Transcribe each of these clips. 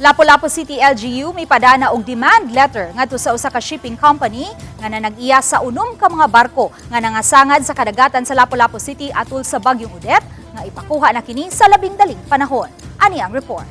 Lapu-Lapu City LGU mipadaa na og demand letter ngadto sa usa ka shipping company nga nanag-iya sa unom ka mga barko nga nangasangad sa kadagatan sa Lapu-Lapu City atol sa Bagyung Odette nga ipakuha na kini sa labing daling panahon. Ani ang report.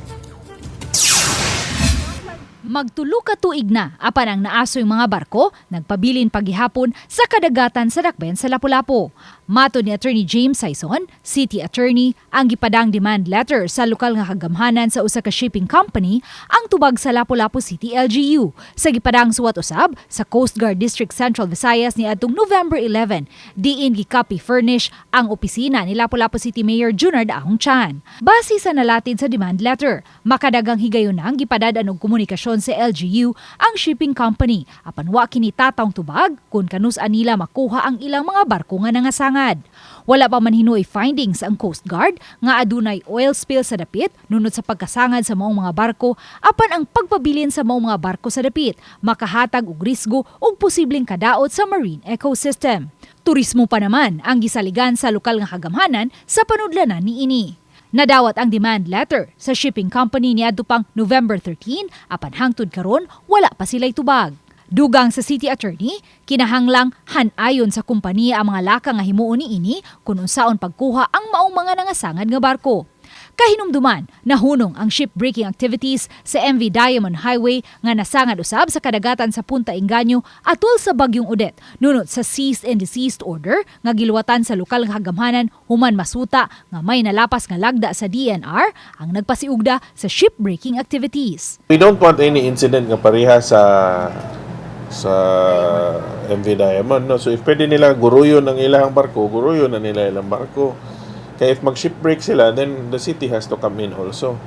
Magtulo ka tuig na apan ang naasoy mga barko nagpabilin paghihapon sa kadagatan sa dakben sa Lapu-Lapu. Mato ni Attorney James Saison, City Attorney, ang gipadang demand letter sa lokal nga kagamhanan sa usa ka shipping company ang tubag sa Lapu-Lapu City LGU sa gipadang suwat usab sa Coast Guard District Central Visayas ni adtong November 11 diin gi-copy furnish ang opisina ni Lapu-Lapu City Mayor Junard Ahong Chan. Base sa nalatid sa demand letter, makadagang higayon ang gipadad-an og komunikasyon sa LGU ang shipping company apan wa kini tatawng tubag kung kanus-an nila makuha ang ilang mga barko nga nangasangad. Wala pa man hinuoy findings ang Coast Guard nga adunay oil spill sa dapit nunod sa pagkasangad sa maong mga barko apan ang pagpabilin sa maong mga barko sa dapit makahatag og risgo ug posibleng kadaot sa marine ecosystem. Turismo pa naman ang gisaligan sa lokal nga kagamhanan sa panudlanan niini. Nadawat ang demand letter sa shipping company niadto pang November 13 apan hangtod karon wala pa sila'y tubag. Dugang sa City Attorney, kinahanglang hanayon sa kumpanya ang mga laka nga himuon niini kung unsaon pagkuha ang maong mga nangasangad nga barko. Kahinumduman, nahunong ang shipbreaking activities sa MV Diamond Highway nga nasangad usab sa kadagatan sa Punta Engaño atol sa Bagyung Odette nunod sa cease and desist order nga giluwatan sa lokal nga kagamhanan human masuta nga may nalapas nga lagda sa DNR ang nagpasiugda sa shipbreaking activities. We don't want any incident nga pareha sa MV Diamond, no? So if pwede nila guruyon ang ilang barko, guruyon na nila ilang barko. Kaya if mag-shipbreak sila, then the city has to come in also.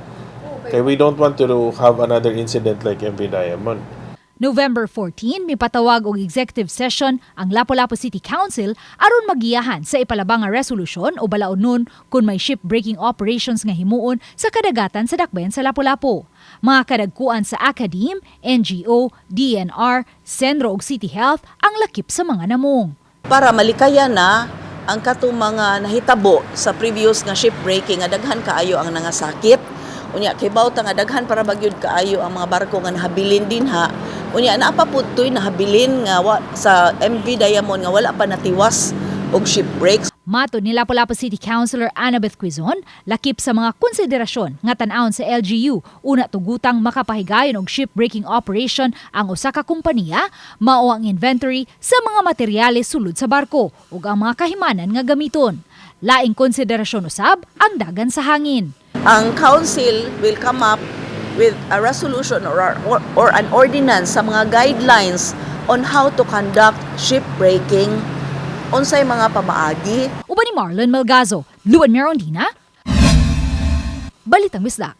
Kaya we don't want to have another incident like MV Diamond. November 14, may patawag og executive session ang Lapu-Lapu City Council aron magiyahan sa ipalabang nga resolusyon o balaod nun kung may shipbreaking operations nga himuon sa kadagatan sa dakben sa Lapu-Lapu. Mga kadagkuan sa Academe, NGO, DNR, Sendro ug City Health ang lakip sa mga namong. Para malikaya na ang katong mga nahitabo sa previous nga shipbreaking nga daghan kaayo ang nangasakit. Unya kay bawta nga daghan para bagyod kaayo ang mga barko nga nahabilin din ha. Unya naapa pud toy nahabilin nga sa MV Diamond nga wala pa natiwas og shipbreaks. Mato ni Lapu-Lapu City Councilor Annabeth Quizon, lakip sa mga konsiderasyon nga tan-awon sa LGU, una tugutang makapahigayon og shipbreaking operation ang usa ka kompanya, mao ang inventory sa mga materyales sulod sa barko ug ang mga kahimanan nga gamiton. Laing konsiderasyon usab ang dagan sa hangin. Ang council will come up with a resolution or an ordinance sa mga guidelines on how to conduct shipbreaking unsay mga pamaagi. Uban ni Marlon Melgazo, Luan Merondina, Balitang Bisdak.